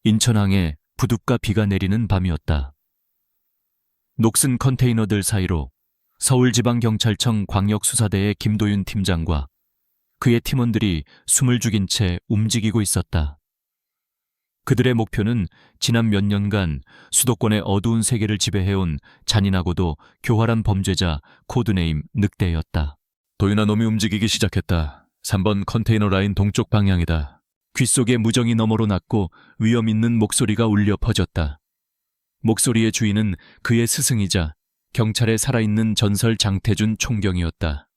인천항에 부둣과 비가 내리는 밤이었다. 녹슨 컨테이너들 사이로 서울지방경찰청 광역수사대의 김도윤 팀장과 그의 팀원들이 숨을 죽인 채 움직이고 있었다. 그들의 목표는 지난 몇 년간 수도권의 어두운 세계를 지배해온 잔인하고도 교활한 범죄자 코드네임 늑대였다. 도윤아, 놈이 움직이기 시작했다. 3번 컨테이너 라인 동쪽 방향이다. 귓속에 무정이 너머로 낮고 위험 있는 목소리가 울려 퍼졌다. 목소리의 주인은 그의 스승이자 경찰에 살아있는 전설 장태준 총경이었다.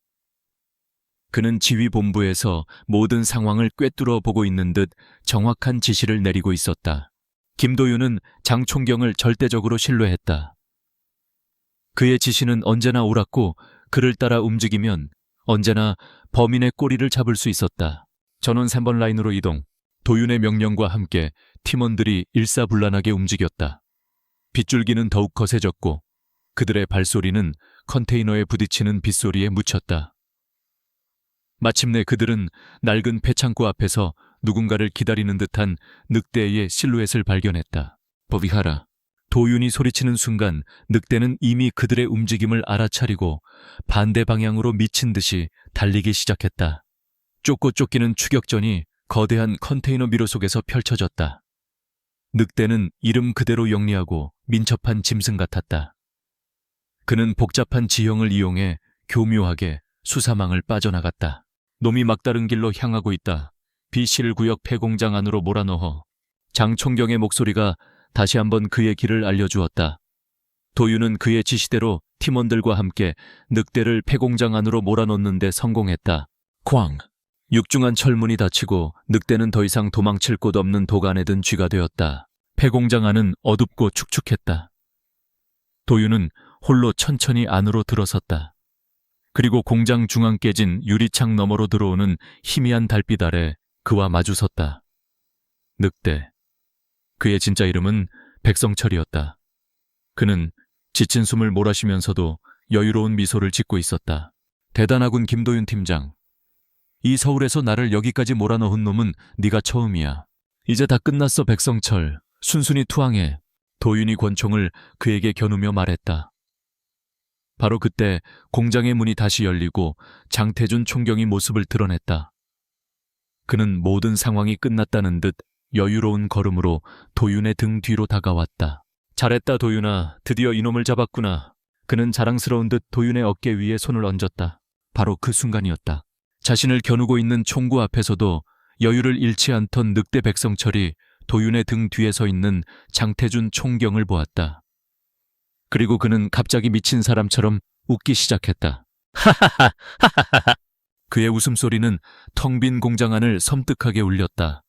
그는 지휘본부에서 모든 상황을 꿰뚫어 보고 있는 듯 정확한 지시를 내리고 있었다. 김도윤은 장 총경을 절대적으로 신뢰했다. 그의 지시는 언제나 옳았고 그를 따라 움직이면 언제나 범인의 꼬리를 잡을 수 있었다. 전원 3번 라인으로 이동. 도윤의 명령과 함께 팀원들이 일사불란하게 움직였다. 빗줄기는 더욱 거세졌고 그들의 발소리는 컨테이너에 부딪히는 빗소리에 묻혔다. 마침내 그들은 낡은 폐창고 앞에서 누군가를 기다리는 듯한 늑대의 실루엣을 발견했다. 버비하라. 도윤이 소리치는 순간 늑대는 이미 그들의 움직임을 알아차리고 반대 방향으로 미친 듯이 달리기 시작했다. 쫓고 쫓기는 추격전이 거대한 컨테이너 미로 속에서 펼쳐졌다. 늑대는 이름 그대로 영리하고 민첩한 짐승 같았다. 그는 복잡한 지형을 이용해 교묘하게 수사망을 빠져나갔다. 놈이 막다른 길로 향하고 있다. B17구역 폐공장 안으로 몰아넣어. 장 총경의 목소리가 다시 한번 그의 길을 알려주었다. 도윤은 그의 지시대로 팀원들과 함께 늑대를 폐공장 안으로 몰아넣는 데 성공했다. 쾅! 육중한 철문이 닫히고 늑대는 더 이상 도망칠 곳 없는 도간에 든 쥐가 되었다. 폐공장 안은 어둡고 축축했다. 도윤은 홀로 천천히 안으로 들어섰다. 그리고 공장 중앙 깨진 유리창 너머로 들어오는 희미한 달빛 아래 그와 마주섰다. 늑대. 그의 진짜 이름은 백성철이었다. 그는 지친 숨을 몰아쉬면서도 여유로운 미소를 짓고 있었다. 대단하군, 김도윤 팀장. 이 서울에서 나를 여기까지 몰아넣은 놈은 네가 처음이야. 이제 다 끝났어, 백성철. 순순히 투항해. 도윤이 권총을 그에게 겨누며 말했다. 바로 그때 공장의 문이 다시 열리고 장태준 총경이 모습을 드러냈다. 그는 모든 상황이 끝났다는 듯 여유로운 걸음으로 도윤의 등 뒤로 다가왔다. 잘했다, 도윤아. 드디어 이놈을 잡았구나. 그는 자랑스러운 듯 도윤의 어깨 위에 손을 얹었다. 바로 그 순간이었다. 자신을 겨누고 있는 총구 앞에서도 여유를 잃지 않던 늑대 백성철이 도윤의 등 뒤에 서 있는 장태준 총경을 보았다. 그리고 그는 갑자기 미친 사람처럼 웃기 시작했다. 하하하, 하하하. 그의 웃음소리는 텅 빈 공장 안을 섬뜩하게 울렸다.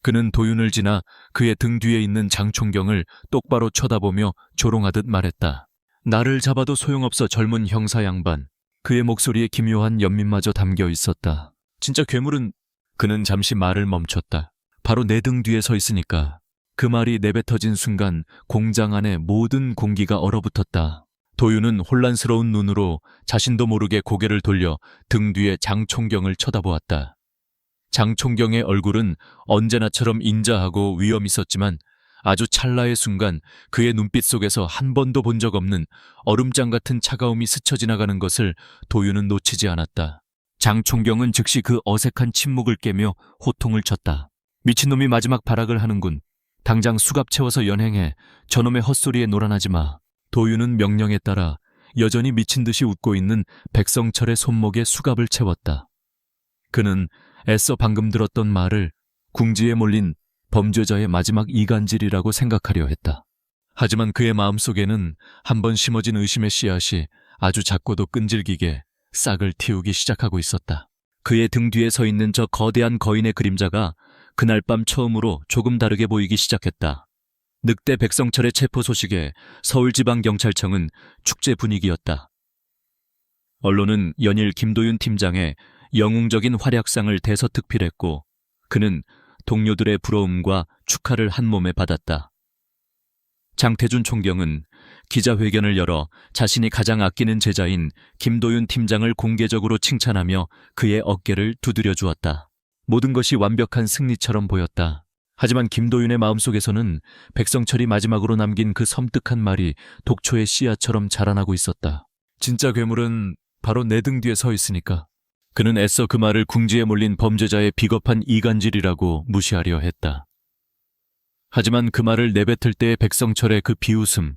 그는 도윤을 지나 그의 등 뒤에 있는 장 총경을 똑바로 쳐다보며 조롱하듯 말했다. 나를 잡아도 소용없어, 젊은 형사 양반. 그의 목소리에 기묘한 연민마저 담겨 있었다. 진짜 괴물은... 그는 잠시 말을 멈췄다. 바로 내 등 뒤에 서 있으니까. 그 말이 내뱉어진 순간 공장 안에 모든 공기가 얼어붙었다. 도윤은 혼란스러운 눈으로 자신도 모르게 고개를 돌려 등 뒤에 장 총경을 쳐다보았다. 장 총경의 얼굴은 언제나처럼 인자하고 위험 있었지만 아주 찰나의 순간 그의 눈빛 속에서 한 번도 본 적 없는 얼음장 같은 차가움이 스쳐 지나가는 것을 도윤은 놓치지 않았다. 장 총경은 즉시 그 어색한 침묵을 깨며 호통을 쳤다. 미친놈이 마지막 발악을 하는군. 당장 수갑 채워서 연행해. 저놈의 헛소리에 놀아나지 마. 도윤은 명령에 따라 여전히 미친 듯이 웃고 있는 백성철의 손목에 수갑을 채웠다. 그는 애써 방금 들었던 말을 궁지에 몰린 범죄자의 마지막 이간질이라고 생각하려 했다. 하지만 그의 마음속에는 한번 심어진 의심의 씨앗이 아주 작고도 끈질기게 싹을 틔우기 시작하고 있었다. 그의 등 뒤에 서 있는 저 거대한 거인의 그림자가 그날 밤 처음으로 조금 다르게 보이기 시작했다. 늑대 백성철의 체포 소식에 서울지방경찰청은 축제 분위기였다. 언론은 연일 김도윤 팀장의 영웅적인 활약상을 대서특필했고 그는 동료들의 부러움과 축하를 한 몸에 받았다. 장태준 총경은 기자회견을 열어 자신이 가장 아끼는 제자인 김도윤 팀장을 공개적으로 칭찬하며 그의 어깨를 두드려 주었다. 모든 것이 완벽한 승리처럼 보였다. 하지만 김도윤의 마음속에서는 백성철이 마지막으로 남긴 그 섬뜩한 말이 독초의 씨앗처럼 자라나고 있었다. 진짜 괴물은 바로 내 등 뒤에 서 있으니까. 그는 애써 그 말을 궁지에 몰린 범죄자의 비겁한 이간질이라고 무시하려 했다. 하지만 그 말을 내뱉을 때의 백성철의 그 비웃음,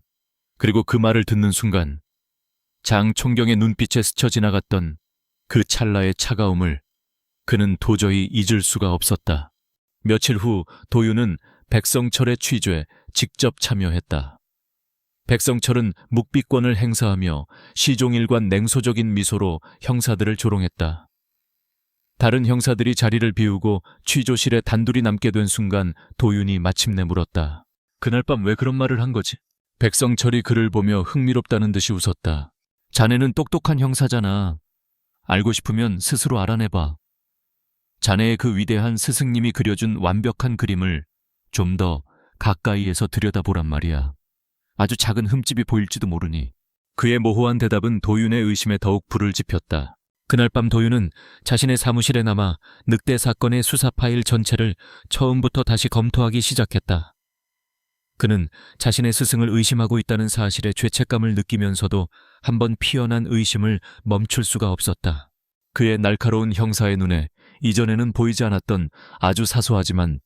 그리고 그 말을 듣는 순간 장 총경의 눈빛에 스쳐 지나갔던 그 찰나의 차가움을 그는 도저히 잊을 수가 없었다. 며칠 후 도윤은 백성철의 취조에 직접 참여했다. 백성철은 묵비권을 행사하며 시종일관 냉소적인 미소로 형사들을 조롱했다. 다른 형사들이 자리를 비우고 취조실에 단둘이 남게 된 순간 도윤이 마침내 물었다. 그날 밤 왜 그런 말을 한 거지? 백성철이 그를 보며 흥미롭다는 듯이 웃었다. 자네는 똑똑한 형사잖아. 알고 싶으면 스스로 알아내봐. 자네의 그 위대한 스승님이 그려준 완벽한 그림을 좀 더 가까이에서 들여다보란 말이야. 아주 작은 흠집이 보일지도 모르니. 그의 모호한 대답은 도윤의 의심에 더욱 불을 지폈다. 그날 밤 도윤은 자신의 사무실에 남아 늑대 사건의 수사 파일 전체를 처음부터 다시 검토하기 시작했다. 그는 자신의 스승을 의심하고 있다는 사실에 죄책감을 느끼면서도 한번 피어난 의심을 멈출 수가 없었다. 그의 날카로운 형사의 눈에 이전에는 보이지 않았던 아주 사소하지만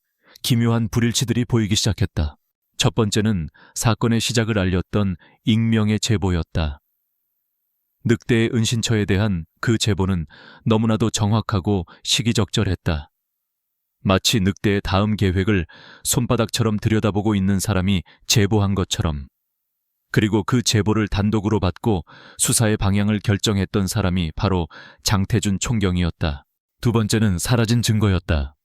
기묘한 불일치들이 보이기 시작했다. 첫 번째는 사건의 시작을 알렸던 익명의 제보였다. 늑대의 은신처에 대한 그 제보는 너무나도 정확하고 시기적절했다. 마치 늑대의 다음 계획을 손바닥처럼 들여다보고 있는 사람이 제보한 것처럼. 그리고 그 제보를 단독으로 받고 수사의 방향을 결정했던 사람이 바로 장태준 총경이었다. 두 번째는 사라진 증거였다.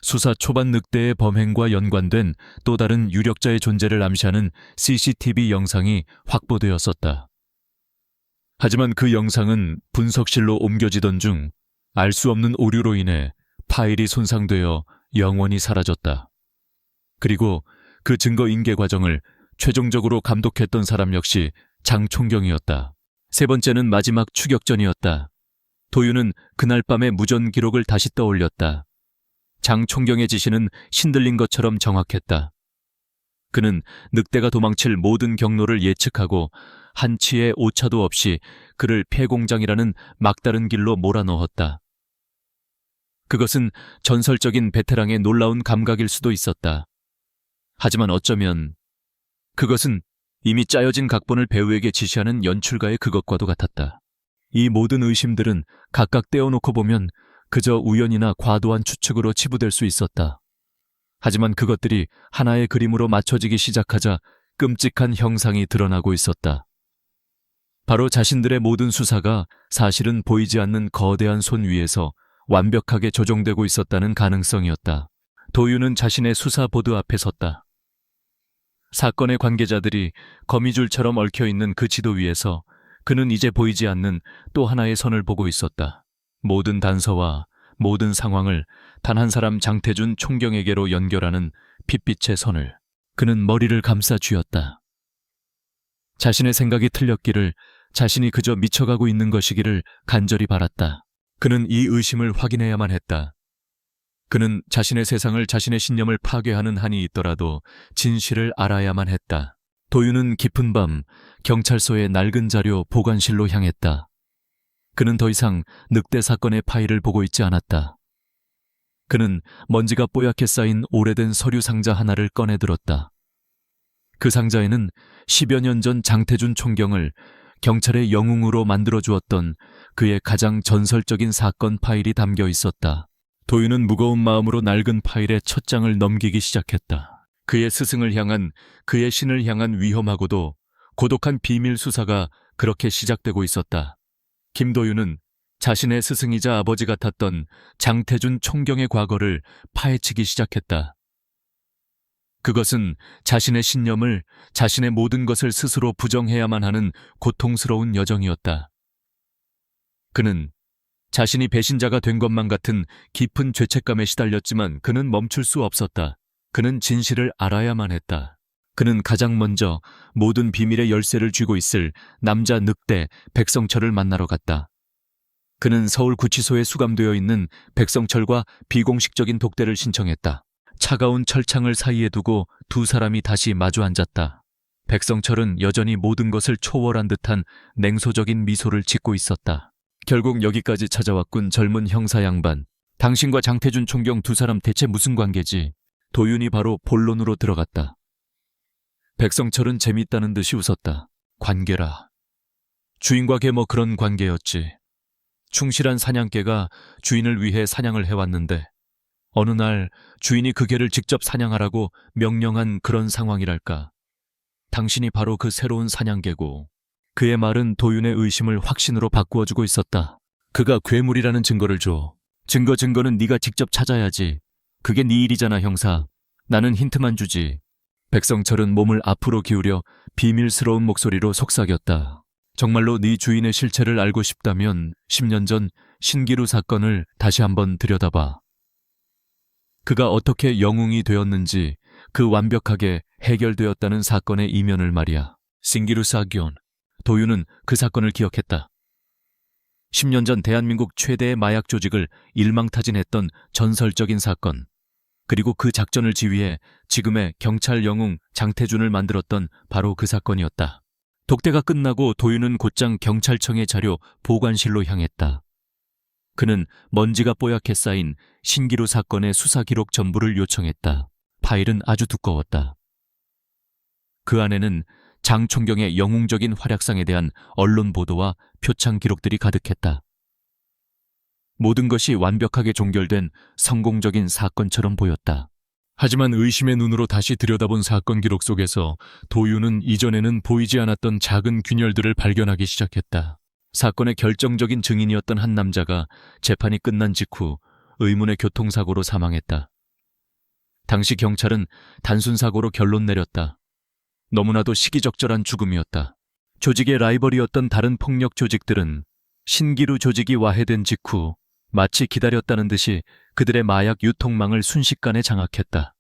수사 초반 늑대의 범행과 연관된 또 다른 유력자의 존재를 암시하는 CCTV 영상이 확보되었었다. 하지만 그 영상은 분석실로 옮겨지던 중 알 수 없는 오류로 인해 파일이 손상되어 영원히 사라졌다. 그리고 그 증거 인계 과정을 최종적으로 감독했던 사람 역시 장 총경이었다. 세 번째는 마지막 추격전이었다. 도윤은 그날 밤의 무전 기록을 다시 떠올렸다. 장 총경의 지시는 신들린 것처럼 정확했다. 그는 늑대가 도망칠 모든 경로를 예측하고 한치의 오차도 없이 그를 폐공장이라는 막다른 길로 몰아넣었다. 그것은 전설적인 베테랑의 놀라운 감각일 수도 있었다. 하지만 어쩌면 그것은 이미 짜여진 각본을 배우에게 지시하는 연출가의 그것과도 같았다. 이 모든 의심들은 각각 떼어놓고 보면 그저 우연이나 과도한 추측으로 치부될 수 있었다. 하지만 그것들이 하나의 그림으로 맞춰지기 시작하자 끔찍한 형상이 드러나고 있었다. 바로 자신들의 모든 수사가 사실은 보이지 않는 거대한 손 위에서 완벽하게 조종되고 있었다는 가능성이었다. 도윤은 자신의 수사 보드 앞에 섰다. 사건의 관계자들이 거미줄처럼 얽혀있는 그 지도 위에서 그는 이제 보이지 않는 또 하나의 선을 보고 있었다. 모든 단서와 모든 상황을 단 한 사람 장태준 총경에게로 연결하는 핏빛의 선을. 그는 머리를 감싸 쥐었다. 자신의 생각이 틀렸기를, 자신이 그저 미쳐가고 있는 것이기를 간절히 바랐다. 그는 이 의심을 확인해야만 했다. 그는 자신의 세상을, 자신의 신념을 파괴하는 한이 있더라도 진실을 알아야만 했다. 도윤은 깊은 밤 경찰서의 낡은 자료 보관실로 향했다. 그는 더 이상 늑대 사건의 파일을 보고 있지 않았다. 그는 먼지가 뽀얗게 쌓인 오래된 서류 상자 하나를 꺼내들었다. 그 상자에는 10여 년 전 장태준 총경을 경찰의 영웅으로 만들어주었던 그의 가장 전설적인 사건 파일이 담겨 있었다. 도윤은 무거운 마음으로 낡은 파일의 첫 장을 넘기기 시작했다. 그의 스승을 향한, 그의 신을 향한 위험하고도 고독한 비밀 수사가 그렇게 시작되고 있었다. 김도윤은 자신의 스승이자 아버지 같았던 장태준 총경의 과거를 파헤치기 시작했다. 그것은 자신의 신념을, 자신의 모든 것을 스스로 부정해야만 하는 고통스러운 여정이었다. 그는 자신이 배신자가 된 것만 같은 깊은 죄책감에 시달렸지만 그는 멈출 수 없었다. 그는 진실을 알아야만 했다. 그는 가장 먼저 모든 비밀의 열쇠를 쥐고 있을 남자 늑대 백성철을 만나러 갔다. 그는 서울 구치소에 수감되어 있는 백성철과 비공식적인 독대를 신청했다. 차가운 철창을 사이에 두고 두 사람이 다시 마주 앉았다. 백성철은 여전히 모든 것을 초월한 듯한 냉소적인 미소를 짓고 있었다. 결국 여기까지 찾아왔군, 젊은 형사 양반. 당신과 장태준 총경 두 사람 대체 무슨 관계지? 도윤이 바로 본론으로 들어갔다. 백성철은 재밌다는 듯이 웃었다. 관계라. 주인과 개 뭐 그런 관계였지. 충실한 사냥개가 주인을 위해 사냥을 해왔는데 어느 날 주인이 그 개를 직접 사냥하라고 명령한 그런 상황이랄까. 당신이 바로 그 새로운 사냥개고. 그의 말은 도윤의 의심을 확신으로 바꾸어주고 있었다. 그가 괴물이라는 증거를 줘. 증거는 네가 직접 찾아야지. 그게 네 일이잖아, 형사. 나는 힌트만 주지. 백성철은 몸을 앞으로 기울여 비밀스러운 목소리로 속삭였다. 정말로 네 주인의 실체를 알고 싶다면 10년 전 신기루 사건을 다시 한번 들여다봐. 그가 어떻게 영웅이 되었는지, 그 완벽하게 해결되었다는 사건의 이면을 말이야. 신기루 사건. 도윤은 그 사건을 기억했다. 10년 전 대한민국 최대의 마약 조직을 일망타진했던 전설적인 사건. 그리고 그 작전을 지휘해 지금의 경찰 영웅 장태준을 만들었던 바로 그 사건이었다. 독대가 끝나고 도윤은 곧장 경찰청의 자료 보관실로 향했다. 그는 먼지가 뽀얗게 쌓인 신기루 사건의 수사 기록 전부를 요청했다. 파일은 아주 두꺼웠다. 그 안에는 장 총경의 영웅적인 활약상에 대한 언론 보도와 표창 기록들이 가득했다. 모든 것이 완벽하게 종결된 성공적인 사건처럼 보였다. 하지만 의심의 눈으로 다시 들여다본 사건 기록 속에서 도윤은 이전에는 보이지 않았던 작은 균열들을 발견하기 시작했다. 사건의 결정적인 증인이었던 한 남자가 재판이 끝난 직후 의문의 교통사고로 사망했다. 당시 경찰은 단순 사고로 결론 내렸다. 너무나도 시기적절한 죽음이었다. 조직의 라이벌이었던 다른 폭력 조직들은 신기루 조직이 와해된 직후 마치 기다렸다는 듯이 그들의 마약 유통망을 순식간에 장악했다.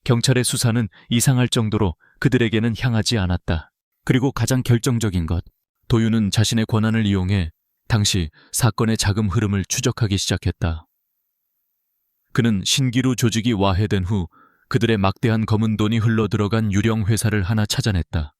경찰의 수사는 이상할 정도로 그들에게는 향하지 않았다. 그리고 가장 결정적인 것, 도윤은 자신의 권한을 이용해 당시 사건의 자금 흐름을 추적하기 시작했다. 그는 신기루 조직이 와해된 후 그들의 막대한 검은 돈이 흘러들어간 유령 회사를 하나 찾아냈다.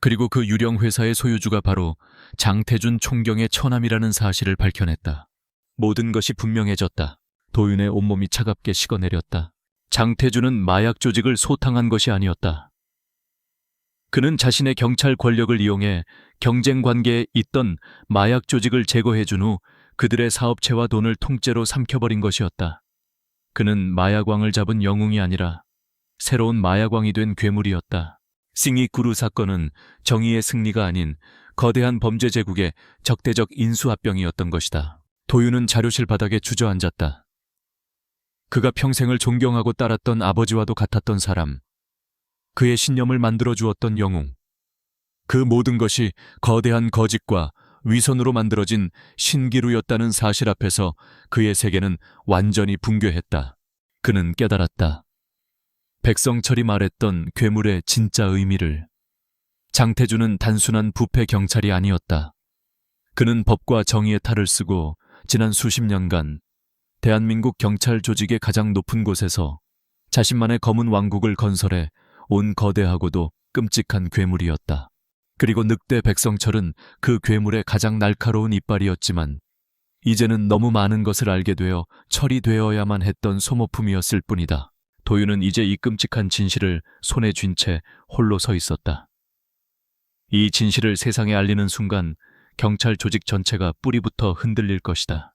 그리고 그 유령 회사의 소유주가 바로 장태준 총경의 처남이라는 사실을 밝혀냈다. 모든 것이 분명해졌다. 도윤의 온몸이 차갑게 식어내렸다. 장태준은 마약 조직을 소탕한 것이 아니었다. 그는 자신의 경찰 권력을 이용해 경쟁 관계에 있던 마약 조직을 제거해준 후 그들의 사업체와 돈을 통째로 삼켜버린 것이었다. 그는 마약왕을 잡은 영웅이 아니라 새로운 마약왕이 된 괴물이었다. 싱이구루 사건은 정의의 승리가 아닌 거대한 범죄 제국의 적대적 인수합병이었던 것이다. 도윤은 자료실 바닥에 주저앉았다. 그가 평생을 존경하고 따랐던 아버지와도 같았던 사람, 그의 신념을 만들어주었던 영웅, 그 모든 것이 거대한 거짓과 위선으로 만들어진 신기루였다는 사실 앞에서 그의 세계는 완전히 붕괴했다. 그는 깨달았다. 백성철이 말했던 괴물의 진짜 의미를. 장태준은 단순한 부패 경찰이 아니었다. 그는 법과 정의의 탈을 쓰고 지난 수십 년간 대한민국 경찰 조직의 가장 높은 곳에서 자신만의 검은 왕국을 건설해 온 거대하고도 끔찍한 괴물이었다. 그리고 늑대 백성철은 그 괴물의 가장 날카로운 이빨이었지만 이제는 너무 많은 것을 알게 되어 처리되어야만 했던 소모품이었을 뿐이다. 도윤은 이제 이 끔찍한 진실을 손에 쥔 채 홀로 서 있었다. 이 진실을 세상에 알리는 순간 경찰 조직 전체가 뿌리부터 흔들릴 것이다.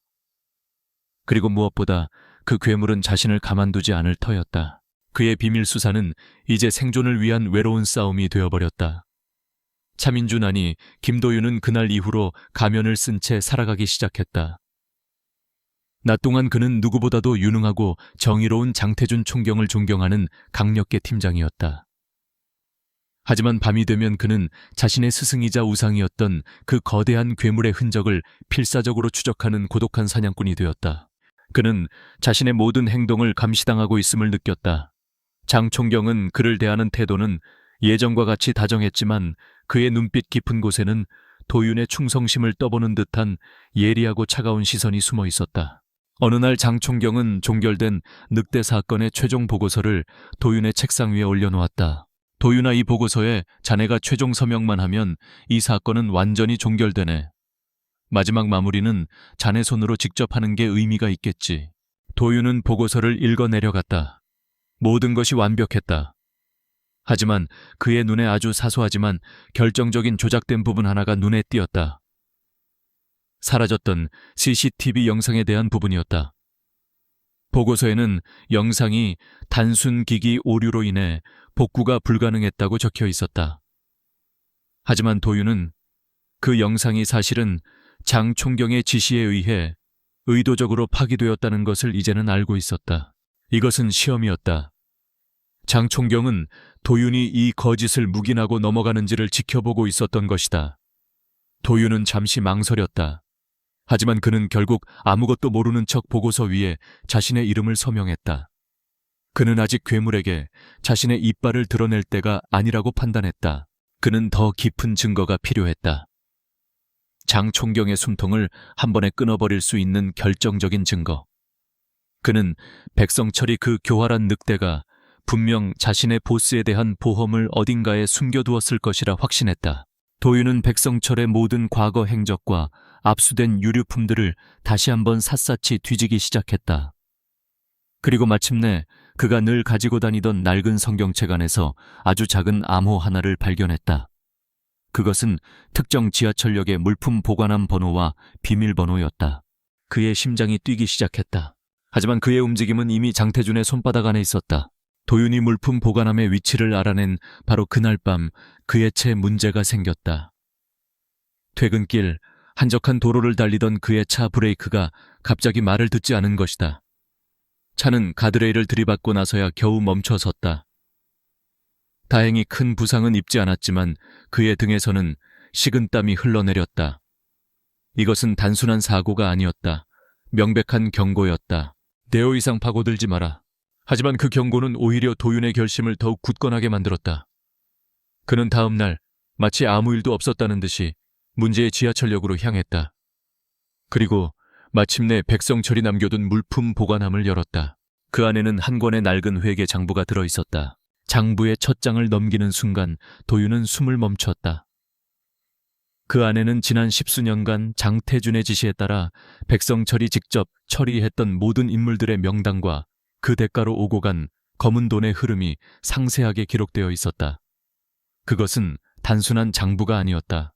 그리고 무엇보다 그 괴물은 자신을 가만두지 않을 터였다. 그의 비밀 수사는 이제 생존을 위한 외로운 싸움이 되어버렸다. 차민준 아니 김도윤은 그날 이후로 가면을 쓴 채 살아가기 시작했다. 낮 동안 그는 누구보다도 유능하고 정의로운 장태준 총경을 존경하는 강력계 팀장이었다. 하지만 밤이 되면 그는 자신의 스승이자 우상이었던 그 거대한 괴물의 흔적을 필사적으로 추적하는 고독한 사냥꾼이 되었다. 그는 자신의 모든 행동을 감시당하고 있음을 느꼈다. 장 총경은 그를 대하는 태도는 예전과 같이 다정했지만 그의 눈빛 깊은 곳에는 도윤의 충성심을 떠보는 듯한 예리하고 차가운 시선이 숨어 있었다. 어느 날 장 총경은 종결된 늑대 사건의 최종 보고서를 도윤의 책상 위에 올려놓았다. 도윤아, 이 보고서에 자네가 최종 서명만 하면 이 사건은 완전히 종결되네. 마지막 마무리는 자네 손으로 직접 하는 게 의미가 있겠지. 도윤은 보고서를 읽어 내려갔다. 모든 것이 완벽했다. 하지만 그의 눈에 아주 사소하지만 결정적인 조작된 부분 하나가 눈에 띄었다. 사라졌던 CCTV 영상에 대한 부분이었다. 보고서에는 영상이 단순 기기 오류로 인해 복구가 불가능했다고 적혀 있었다. 하지만 도윤은 그 영상이 사실은 장 총경의 지시에 의해 의도적으로 파기되었다는 것을 이제는 알고 있었다. 이것은 시험이었다. 장 총경은 도윤이 이 거짓을 묵인하고 넘어가는지를 지켜보고 있었던 것이다. 도윤은 잠시 망설였다. 하지만 그는 결국 아무것도 모르는 척 보고서 위에 자신의 이름을 서명했다. 그는 아직 괴물에게 자신의 이빨을 드러낼 때가 아니라고 판단했다. 그는 더 깊은 증거가 필요했다. 장 총경의 숨통을 한 번에 끊어버릴 수 있는 결정적인 증거. 그는 백성철이 그 교활한 늑대가 분명 자신의 보스에 대한 보험을 어딘가에 숨겨두었을 것이라 확신했다. 도윤은 백성철의 모든 과거 행적과 압수된 유류품들을 다시 한번 샅샅이 뒤지기 시작했다. 그리고 마침내 그가 늘 가지고 다니던 낡은 성경책 안에서 아주 작은 암호 하나를 발견했다. 그것은 특정 지하철역의 물품 보관함 번호와 비밀번호였다. 그의 심장이 뛰기 시작했다. 하지만 그의 움직임은 이미 장태준의 손바닥 안에 있었다. 도윤이 물품 보관함의 위치를 알아낸 바로 그날 밤 그의 차에 문제가 생겼다. 퇴근길 한적한 도로를 달리던 그의 차 브레이크가 갑자기 말을 듣지 않은 것이다. 차는 가드레일을 들이받고 나서야 겨우 멈춰섰다. 다행히 큰 부상은 입지 않았지만 그의 등에서는 식은땀이 흘러내렸다. 이것은 단순한 사고가 아니었다. 명백한 경고였다. 네오 이상 파고들지 마라. 하지만 그 경고는 오히려 도윤의 결심을 더욱 굳건하게 만들었다. 그는 다음 날 마치 아무 일도 없었다는 듯이 문제의 지하철역으로 향했다. 그리고 마침내 백성철이 남겨둔 물품 보관함을 열었다. 그 안에는 한 권의 낡은 회계 장부가 들어있었다. 장부의 첫 장을 넘기는 순간 도윤은 숨을 멈췄다. 그 안에는 지난 10수년간 장태준의 지시에 따라 백성철이 직접 처리했던 모든 인물들의 명단과 그 대가로 오고 간 검은 돈의 흐름이 상세하게 기록되어 있었다. 그것은 단순한 장부가 아니었다.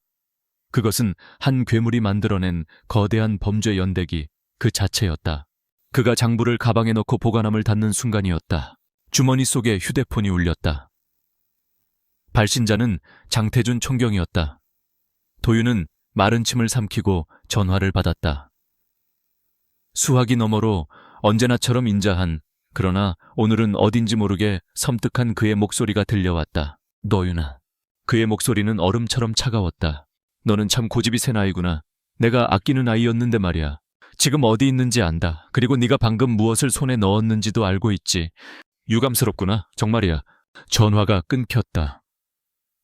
그것은 한 괴물이 만들어낸 거대한 범죄 연대기 그 자체였다. 그가 장부를 가방에 넣고 보관함을 닫는 순간이었다. 주머니 속에 휴대폰이 울렸다. 발신자는 장태준 총경이었다. 도윤은 마른 침을 삼키고 전화를 받았다. 수화기 너머로 언제나처럼 인자한, 그러나 오늘은 어딘지 모르게 섬뜩한 그의 목소리가 들려왔다. 도윤아. 그의 목소리는 얼음처럼 차가웠다. 너는 참 고집이 센 아이구나. 내가 아끼는 아이였는데 말이야. 지금 어디 있는지 안다. 그리고 네가 방금 무엇을 손에 넣었는지도 알고 있지. 유감스럽구나. 정말이야. 전화가 끊겼다.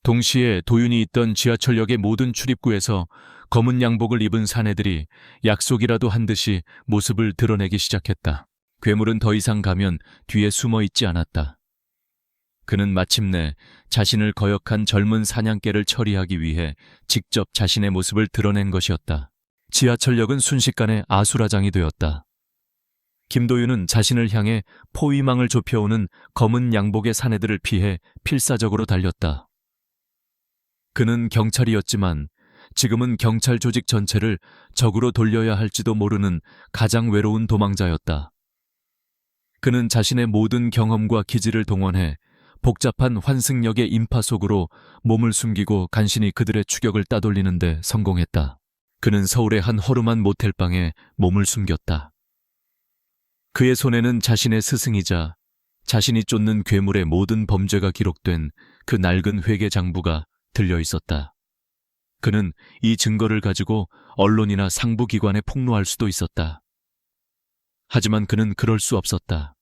동시에 도윤이 있던 지하철역의 모든 출입구에서 검은 양복을 입은 사내들이 약속이라도 한 듯이 모습을 드러내기 시작했다. 괴물은 더 이상 가면 뒤에 숨어 있지 않았다. 그는 마침내 자신을 거역한 젊은 사냥개를 처리하기 위해 직접 자신의 모습을 드러낸 것이었다. 지하철역은 순식간에 아수라장이 되었다. 김도윤은 자신을 향해 포위망을 좁혀오는 검은 양복의 사내들을 피해 필사적으로 달렸다. 그는 경찰이었지만 지금은 경찰 조직 전체를 적으로 돌려야 할지도 모르는 가장 외로운 도망자였다. 그는 자신의 모든 경험과 기지를 동원해 복잡한 환승역의 인파 속으로 몸을 숨기고 간신히 그들의 추격을 따돌리는 데 성공했다. 그는 서울의 한 허름한 모텔방에 몸을 숨겼다. 그의 손에는 자신의 스승이자 자신이 쫓는 괴물의 모든 범죄가 기록된 그 낡은 회계 장부가 들려 있었다. 그는 이 증거를 가지고 언론이나 상부기관에 폭로할 수도 있었다. 하지만 그는 그럴 수 없었다.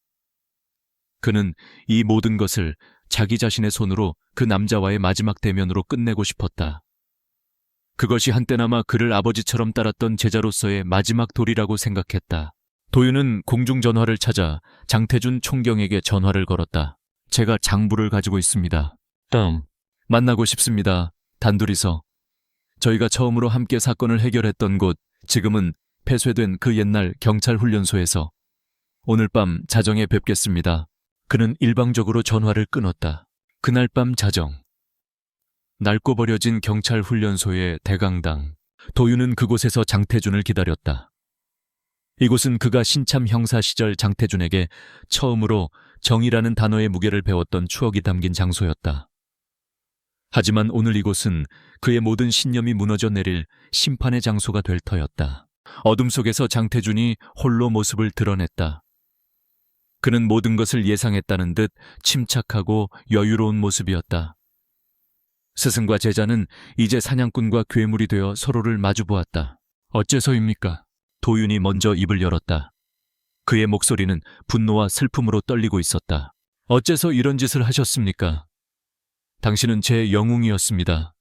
그는 이 모든 것을 자기 자신의 손으로 그 남자와의 마지막 대면으로 끝내고 싶었다. 그것이 한때나마 그를 아버지처럼 따랐던 제자로서의 마지막 도리라고 생각했다. 도윤은 공중전화를 찾아 장태준 총경에게 전화를 걸었다. 제가 장부를 가지고 있습니다. 만나고 싶습니다. 단둘이서. 저희가 처음으로 함께 사건을 해결했던 곳, 지금은 폐쇄된 그 옛날 경찰 훈련소에서. 오늘 밤 자정에 뵙겠습니다. 그는 일방적으로 전화를 끊었다. 그날 밤 자정. 낡고 버려진 경찰 훈련소의 대강당. 도윤은 그곳에서 장태준을 기다렸다. 이곳은 그가 신참 형사 시절 장태준에게 처음으로 정의라는 단어의 무게를 배웠던 추억이 담긴 장소였다. 하지만 오늘 이곳은 그의 모든 신념이 무너져 내릴 심판의 장소가 될 터였다. 어둠 속에서 장태준이 홀로 모습을 드러냈다. 그는 모든 것을 예상했다는 듯 침착하고 여유로운 모습이었다. 스승과 제자는 이제 사냥꾼과 괴물이 되어 서로를 마주보았다. 어째서입니까? 도윤이 먼저 입을 열었다. 그의 목소리는 분노와 슬픔으로 떨리고 있었다. 어째서 이런 짓을 하셨습니까? 당신은 제 영웅이었습니다.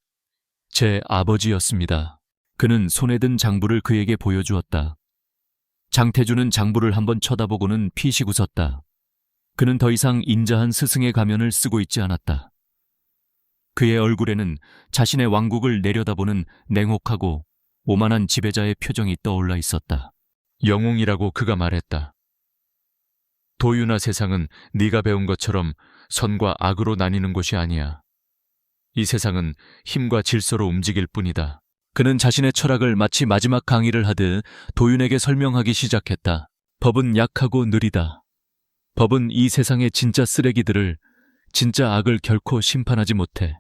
제 아버지였습니다. 그는 손에 든 장부를 그에게 보여주었다. 장태준은 장부를 한번 쳐다보고는 피식 웃었다. 그는 더 이상 인자한 스승의 가면을 쓰고 있지 않았다. 그의 얼굴에는 자신의 왕국을 내려다보는 냉혹하고 오만한 지배자의 표정이 떠올라 있었다. 영웅이라고 그가 말했다. 도윤아, 세상은 네가 배운 것처럼 선과 악으로 나뉘는 곳이 아니야. 이 세상은 힘과 질서로 움직일 뿐이다. 그는 자신의 철학을 마치 마지막 강의를 하듯 도윤에게 설명하기 시작했다. 법은 약하고 느리다. 법은 이 세상의 진짜 쓰레기들을, 진짜 악을 결코 심판하지 못해.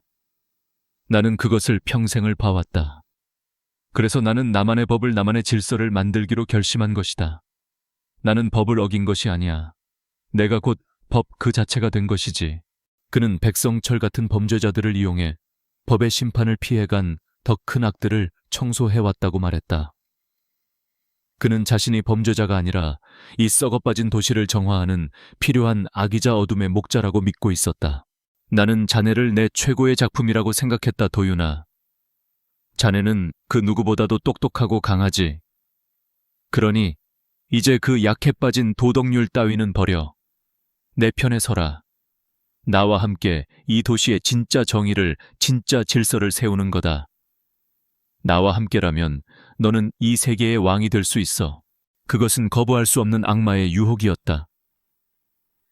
나는 그것을 평생을 봐왔다. 그래서 나는 나만의 법을, 나만의 질서를 만들기로 결심한 것이다. 나는 법을 어긴 것이 아니야. 내가 곧 법 그 자체가 된 것이지. 그는 백성철 같은 범죄자들을 이용해 법의 심판을 피해간 더 큰 악들을 청소해왔다고 말했다. 그는 자신이 범죄자가 아니라 이 썩어빠진 도시를 정화하는 필요한 악이자 어둠의 목자라고 믿고 있었다. 나는 자네를 내 최고의 작품이라고 생각했다, 도윤아. 자네는 그 누구보다도 똑똑하고 강하지. 그러니 이제 그 약해 빠진 도덕률 따위는 버려. 내 편에 서라. 나와 함께 이 도시의 진짜 정의를, 진짜 질서를 세우는 거다. 나와 함께라면 너는 이 세계의 왕이 될 수 있어. 그것은 거부할 수 없는 악마의 유혹이었다.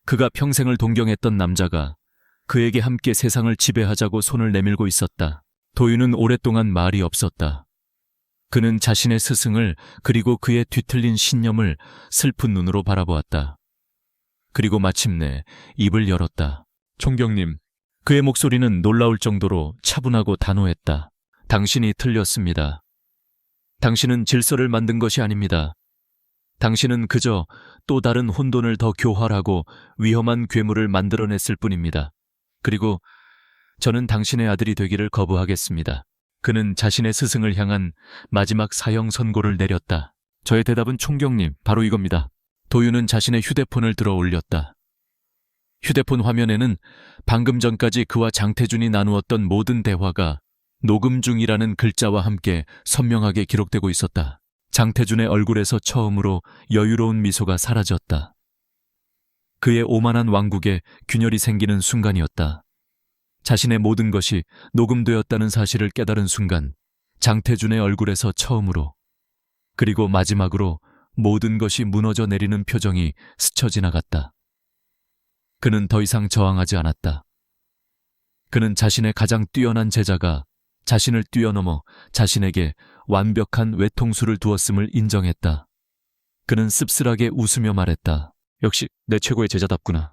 그가 평생을 동경했던 남자가 그에게 함께 세상을 지배하자고 손을 내밀고 있었다. 도윤은 오랫동안 말이 없었다. 그는 자신의 스승을, 그리고 그의 뒤틀린 신념을 슬픈 눈으로 바라보았다. 그리고 마침내 입을 열었다. 총경님. 그의 목소리는 놀라울 정도로 차분하고 단호했다. 당신이 틀렸습니다. 당신은 질서를 만든 것이 아닙니다. 당신은 그저 또 다른 혼돈을 더 교활하고 위험한 괴물을 만들어냈을 뿐입니다. 그리고 저는 당신의 아들이 되기를 거부하겠습니다. 그는 자신의 스승을 향한 마지막 사형 선고를 내렸다. 저의 대답은 총경님, 바로 이겁니다. 도윤은 자신의 휴대폰을 들어 올렸다. 휴대폰 화면에는 방금 전까지 그와 장태준이 나누었던 모든 대화가 녹음 중이라는 글자와 함께 선명하게 기록되고 있었다. 장태준의 얼굴에서 처음으로 여유로운 미소가 사라졌다. 그의 오만한 왕국에 균열이 생기는 순간이었다. 자신의 모든 것이 녹음되었다는 사실을 깨달은 순간 장태준의 얼굴에서 처음으로, 그리고 마지막으로 모든 것이 무너져 내리는 표정이 스쳐 지나갔다. 그는 더 이상 저항하지 않았다. 그는 자신의 가장 뛰어난 제자가 자신을 뛰어넘어 자신에게 완벽한 외통수를 두었음을 인정했다. 그는 씁쓸하게 웃으며 말했다. 역시 내 최고의 제자답구나.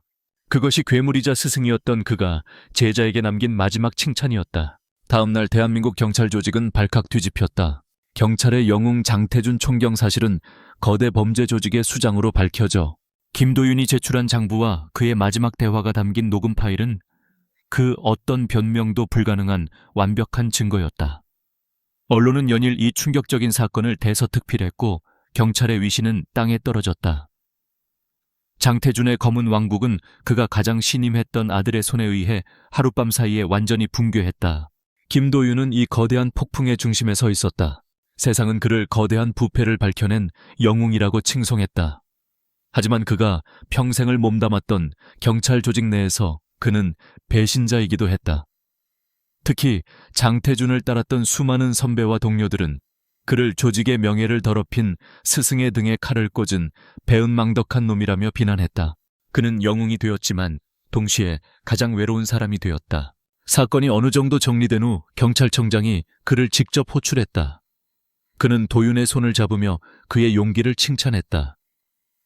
그것이 괴물이자 스승이었던 그가 제자에게 남긴 마지막 칭찬이었다. 다음 날 대한민국 경찰 조직은 발칵 뒤집혔다. 경찰의 영웅 장태준 총경 사실은 거대 범죄 조직의 수장으로 밝혀져 김도윤이 제출한 장부와 그의 마지막 대화가 담긴 녹음 파일은 그 어떤 변명도 불가능한 완벽한 증거였다. 언론은 연일 이 충격적인 사건을 대서특필했고 경찰의 위신은 땅에 떨어졌다. 장태준의 검은 왕국은 그가 가장 신임했던 아들의 손에 의해 하룻밤 사이에 완전히 붕괴했다. 김도윤은 이 거대한 폭풍의 중심에 서 있었다. 세상은 그를 거대한 부패를 밝혀낸 영웅이라고 칭송했다. 하지만 그가 평생을 몸담았던 경찰 조직 내에서 그는 배신자이기도 했다. 특히 장태준을 따랐던 수많은 선배와 동료들은 그를 조직의 명예를 더럽힌 스승의 등에 칼을 꽂은 배은망덕한 놈이라며 비난했다. 그는 영웅이 되었지만 동시에 가장 외로운 사람이 되었다. 사건이 어느 정도 정리된 후 경찰청장이 그를 직접 호출했다. 그는 도윤의 손을 잡으며 그의 용기를 칭찬했다.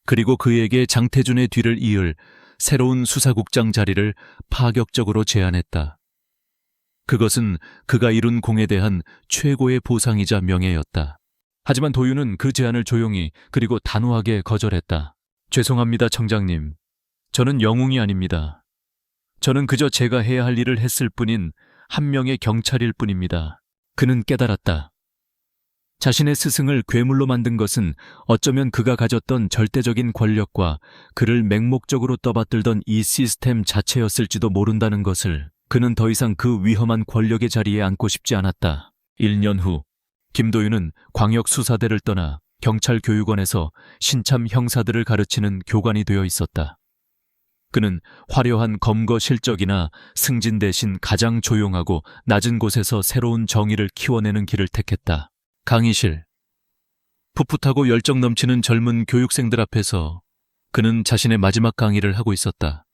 그리고 그에게 장태준의 뒤를 이을 새로운 수사국장 자리를 파격적으로 제안했다. 그것은 그가 이룬 공에 대한 최고의 보상이자 명예였다. 하지만 도윤은 그 제안을 조용히 그리고 단호하게 거절했다. 죄송합니다, 청장님. 저는 영웅이 아닙니다. 저는 그저 제가 해야 할 일을 했을 뿐인 한 명의 경찰일 뿐입니다. 그는 깨달았다. 자신의 스승을 괴물로 만든 것은 어쩌면 그가 가졌던 절대적인 권력과 그를 맹목적으로 떠받들던 이 시스템 자체였을지도 모른다는 것을. 그는 더 이상 그 위험한 권력의 자리에 앉고 싶지 않았다. 1년 후 김도윤은 광역수사대를 떠나 경찰교육원에서 신참 형사들을 가르치는 교관이 되어 있었다. 그는 화려한 검거 실적이나 승진 대신 가장 조용하고 낮은 곳에서 새로운 정의를 키워내는 길을 택했다. 강의실. 풋풋하고 열정 넘치는 젊은 교육생들 앞에서 그는 자신의 마지막 강의를 하고 있었다.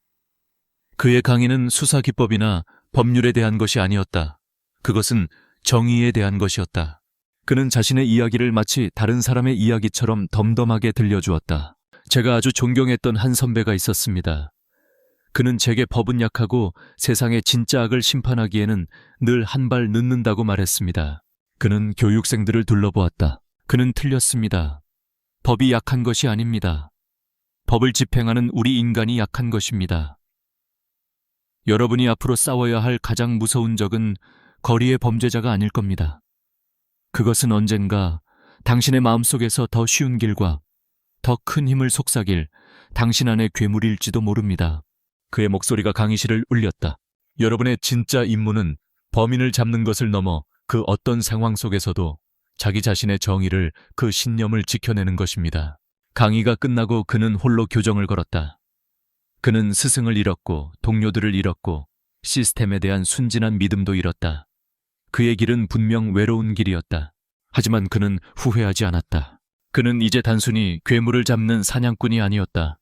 그의 강의는 수사기법이나 법률에 대한 것이 아니었다. 그것은 정의에 대한 것이었다. 그는 자신의 이야기를 마치 다른 사람의 이야기처럼 덤덤하게 들려주었다. 제가 아주 존경했던 한 선배가 있었습니다. 그는 제게 법은 약하고 세상의 진짜 악을 심판하기에는 늘 한 발 늦는다고 말했습니다. 그는 교육생들을 둘러보았다. 그는 틀렸습니다. 법이 약한 것이 아닙니다. 법을 집행하는 우리 인간이 약한 것입니다. 여러분이 앞으로 싸워야 할 가장 무서운 적은 거리의 범죄자가 아닐 겁니다. 그것은 언젠가 당신의 마음속에서 더 쉬운 길과 더 큰 힘을 속삭일 당신 안의 괴물일지도 모릅니다. 그의 목소리가 강의실을 울렸다. 여러분의 진짜 임무는 범인을 잡는 것을 넘어 그 어떤 상황 속에서도 자기 자신의 정의를, 그 신념을 지켜내는 것입니다. 강의가 끝나고 그는 홀로 교정을 걸었다. 그는 스승을 잃었고 동료들을 잃었고 시스템에 대한 순진한 믿음도 잃었다. 그의 길은 분명 외로운 길이었다. 하지만 그는 후회하지 않았다. 그는 이제 단순히 괴물을 잡는 사냥꾼이 아니었다.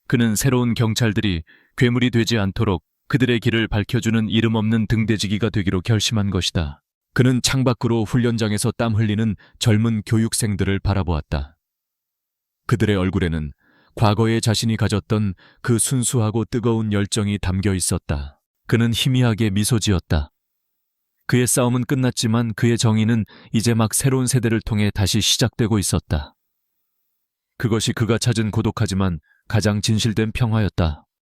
그는 새로운 경찰들이 괴물이 되지 않도록 그들의 길을 밝혀주는 이름 없는 등대지기가 되기로 결심한 것이다. 그는 창밖으로 훈련장에서 땀 흘리는 젊은 교육생들을 바라보았다. 그들의 얼굴에는 과거에 자신이 가졌던 그 순수하고 뜨거운 열정이 담겨 있었다. 그는 희미하게 미소 지었다. 그의 싸움은 끝났지만 그의 정의는 이제 막 새로운 세대를 통해 다시 시작되고 있었다. 그것이 그가 찾은 고독하지만 가장 진실된 평화였다.